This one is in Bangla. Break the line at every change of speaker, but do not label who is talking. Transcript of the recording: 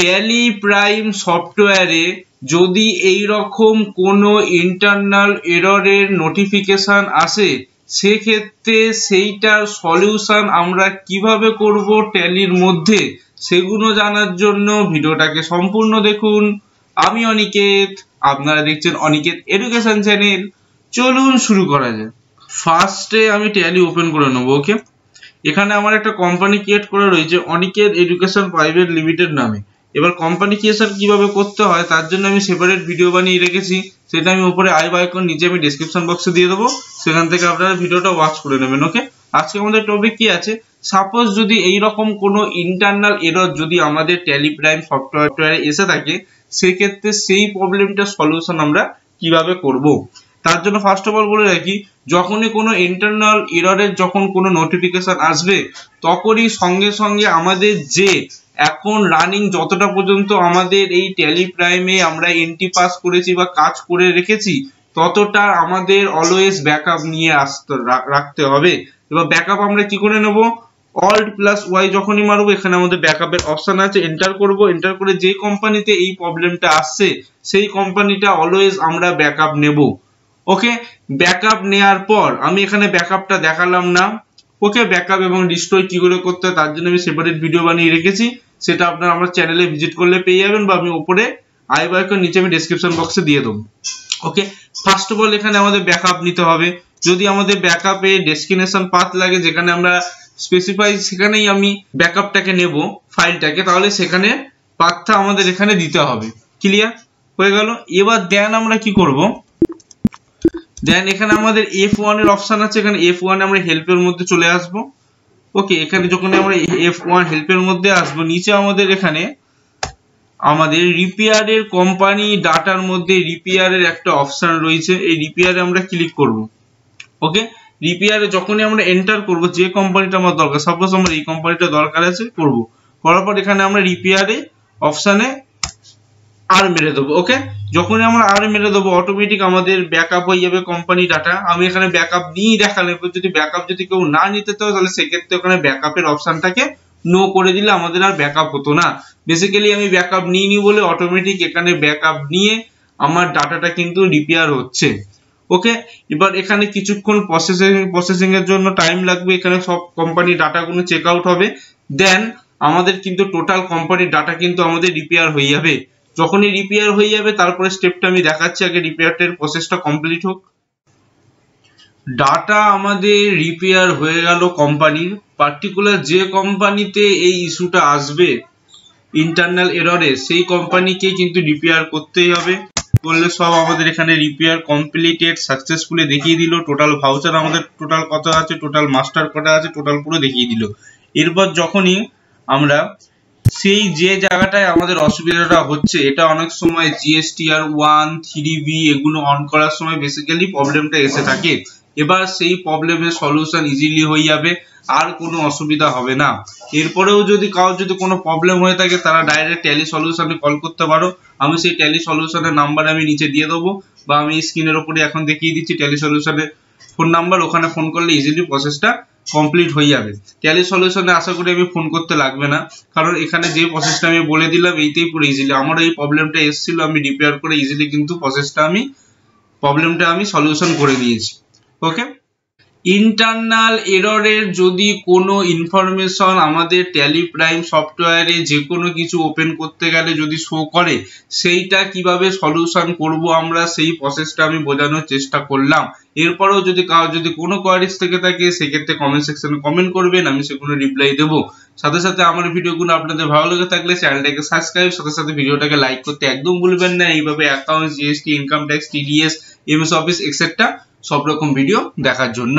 ট্যালি প্রাইম সফটওয়্যারে যদি এই রকম কোনো ইন্টারনাল এররের নোটিফিকেশন আসে, সেক্ষেত্রে সেইটার সলিউশন আমরা কিভাবে করব ট্যালির মধ্যে, সেগুলো জানার জন্য ভিডিওটাকে সম্পূর্ণ দেখুন। আমি অনিকেত, আপনারা দেখছেন অনিকেত এডুকেশন চ্যানেল। চলুন শুরু করা যায়। ফার্স্টে আমি ট্যালি ওপেন করে নেব। ওকে, এখানে আমার একটা কোম্পানি ক্রিয়েট করা রয়েছে অনিকেত এডুকেশন প্রাইভেট লিমিটেড নামে। এবার কোম্পানি ক্রিয়েশন কিভাবে করতে হয় তার জন্য আমি সেপারেট ভিডিও বানিয়ে রেখেছি, সেটা আমি উপরে আই আইকন নিচে আমি ডেসক্রিপশন বক্সে দিয়ে দেবো, সেখান থেকে আপনারা ভিডিওটা ওয়াচ করে নেবেন। ওকে, আজকে আমাদের টপিক কি আছে, সাপোজ যদি এই রকম কোনো ইন্টারনাল এরর যদি আমাদের ট্যালি প্রাইম সফটওয়্যারে এসে থাকে, সেক্ষেত্রে সেই প্রবলেমটা সলিউশন আমরা কিভাবে করব। তার জন্য ফার্স্ট অফ অল বলে রাখি, যখনই কোনো ইন্টারনাল এররের যখন কোনো নোটিফিকেশন আসবে, তখনই সঙ্গে সঙ্গে আমাদের যে এখন রানিং যতটা পর্যন্ত আমাদের এই ট্যালি প্রাইমে আমরা এন্ট্রি পাস করেছি বা কাজ করে রেখেছি, ততটা আমাদের অলওয়েজ ব্যাকআপ নিয়ে রাখতে হবে। এবার ব্যাকআপ আমরা কি করে নেব, অল্ট প্লাস ওয়াই যখনই মারবো, এখানে আমাদের ব্যাকআপের অপশন আছে, এন্টার করব। এন্টার করে যে কোম্পানিতে এই প্রবলেমটা আসছে সেই কোম্পানিটা অলওয়েজ আমরা ব্যাকআপ নেব। ওকে, ব্যাকআপ নেওয়ার পর আমি এখানে ব্যাকআপটা দেখালাম না। ওকে, ব্যাকআপ এবং রিস্টোর কি করে করতে হয় তার জন্য আমি সেপারেট ভিডিও বানিয়ে রেখেছি, সেটা আপনারা আমার চ্যানেলে ভিজিট করলে পেয়ে যাবেন, বা আমি উপরে আই আইকন নিচে আমি ডেসক্রিপশন বক্সে দিয়ে দেবো। ওকে, ফার্স্ট অফ অল এখানে আমাদের ব্যাকআপ নিতে হবে। যদি আমাদের ব্যাকআপে ডেস্টিনেশন পাথ লাগে যেখানে আমরা স্পেসিফাই, সেখানেই আমি ব্যাকআপটাকে নেব ফাইলটাকে, তাহলে সেখানে পাথটা আমাদের এখানে দিতে হবে। ক্লিয়ার হয়ে গেল। এবার দেন আমরা কি করব, দেন এখানে আমাদের F1 এর অপশন আছে, এখানে F1 আমরা হেল্পের মধ্যে চলে আসব। ওকে, এখানে যখন আমরা F1 হেল্পের মধ্যে আসব, নিচে আমাদের এখানে আমাদের রিপেয়ারের কোম্পানি ডাটার মধ্যে রিপেয়ারের একটা অপশন রয়েছে, এই রিপেয়ারে আমরা ক্লিক করব। ওকে, রিপেয়ারে যখনই আমরা এন্টার করব যে কোম্পানিটা আমার দরকার, সাপোজ আমার এই কোম্পানিটা দরকার আছে, করব। করার পর এখানে আমরা রিপেয়ারে অপশনে আর মেরে দেবো। ওকে, যখনই আমরা আর মেরে দেবো, অটোমেটিক আমাদের ব্যাকআপ হয়ে যাবে কোম্পানি ডাটা। আমি এখানে ব্যাকআপ নিয়ে দেখালাম, যদি ব্যাকআপ যদি কেউ না নিতে চাও, তাহলে সেক্ষেত্রে ওখানে ব্যাকআপের অপশনটাকে নো করে দিলে আমাদের আর ব্যাকআপ হতো না। বেসিক্যালি আমি ব্যাকআপ নিয়ে নি বলে অটোমেটিক এখানে ব্যাকআপ নিয়ে আমার ডাটাটা কিন্তু রিপেয়ার হচ্ছে। ওকে, এবার এখানে কিছুক্ষণ প্রসেসিং এর জন্য টাইম লাগবে, এখানে সব কোম্পানি ডাটাগুলো চেক আউট হবে, দেন আমাদের কিন্তু টোটাল কোম্পানির ডাটা কিন্তু আমাদের রিপেয়ার হয়ে যাবে। যখনই রিপেয়ার হয়ে যাবে, তারপরে স্টেপটা আমি দেখাচ্ছি, আগে রিপেয়ারের প্রসেসটা কমপ্লিট হোক। ডাটা আমাদের রিপেয়ার হয়ে গেল কোম্পানির, পার্টিকুলার যে কোম্পানিতে এই ইস্যুটা আসবে ইন্টারনাল এররে, সেই কোম্পানিকে কিন্তু রিপেয়ার করতেই হবে। করলে সব আমাদের এখানে রিপেয়ার কমপ্লিটেড সাকসেসফুলি দেখিয়ে দিল। টোটাল ভাউচার আমাদের টোটাল কত আছে, টোটাল মাস্টার কটা আছে, টোটাল পুরো দেখিয়ে দিল। এরপর যখনই আমরা সেই যে জায়গাটায় আমাদের অসুবিধাটা হচ্ছে, এটা অনেক সময় GSTR 1, 3B এগুলো অন করার সময় বেসিক্যালি প্রবলেমটা এসে থাকে। এবার সেই প্রবলেমের সলিউশন ইজিলি হয়ে যাবে, আর কোনো অসুবিধা হবে না। এরপরেও যদি কারোর যদি কোনো প্রবলেম হয়ে থাকে, তারা ডাইরেক্ট ট্যালি সলিউশনে কল করতে পারো। আমি সেই ট্যালি সলিউশনের নাম্বার আমি নিচে দিয়ে দেবো, বা আমি স্ক্রিনের উপরে এখন দেখিয়ে দিচ্ছি ট্যালি সলিউশনের ফোন নাম্বার, ওখানে ফোন করলে ইজিলি প্রসেসটা কমপ্লিট হয়ে যাবে। ট্যালি সলিউশনে আশা করি আমি ফোন করতে লাগবে না, কারণ এখানে যে প্রসেসটা আমি বলে দিলাম এইটাই পুরো ইজিলি, আমার এই প্রবলেমটা এসেছিল, আমি রিপেয়ার করে ইজিলি কিন্তু প্রবলেমটা আমি সলিউশন করে দিয়েছি। ওকে, ইন্টারনাল এররের যদি কোনো ইনফরমেশন আমাদের ট্যালি প্রাইম সফটওয়্যারে যে কোনো কিছু ওপেন করতে গেলে যদি শো করে, সেইটা কিভাবে সলিউশন করব আমরা, সেই প্রসেসটা আমি বোঝানোর চেষ্টা করলাম। এরপরেও যদি কারোর যদি কোনো কোয়ারিজ থেকে থাকে, সেক্ষেত্রে কমেন্ট সেকশনে কমেন্ট করবেন, আমি সেগুলো রিপ্লাই দেবো। সাথে সাথে আমার ভিডিওগুলো আপনাদের ভালো লেগে থাকলে চ্যানেলটাকে সাবস্ক্রাইব, সাথে সাথে ভিডিওটাকে লাইক করতে একদম ভুলবেন না। এইভাবে account, GST, income tax, TDS, MS office etcetera সব রকম ভিডিও দেখার জন্য।